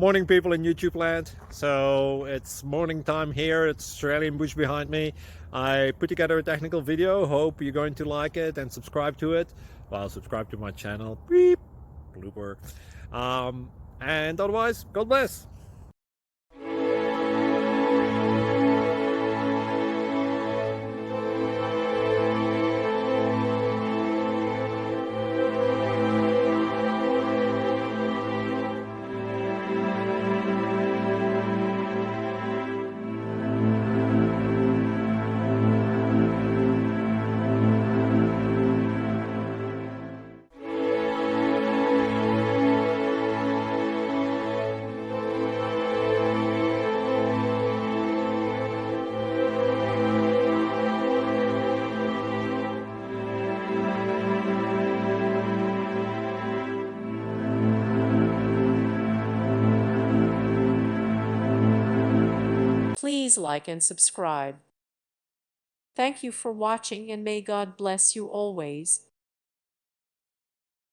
Morning, people in YouTube land. So it's morning time here. It's Australian bush behind me. I put together a technical video. Hope you're going to like it and subscribe to it. Well, subscribe to my channel. Beep. Blooper. And otherwise, God bless. Please like and subscribe. Thank you for watching and may God bless you always.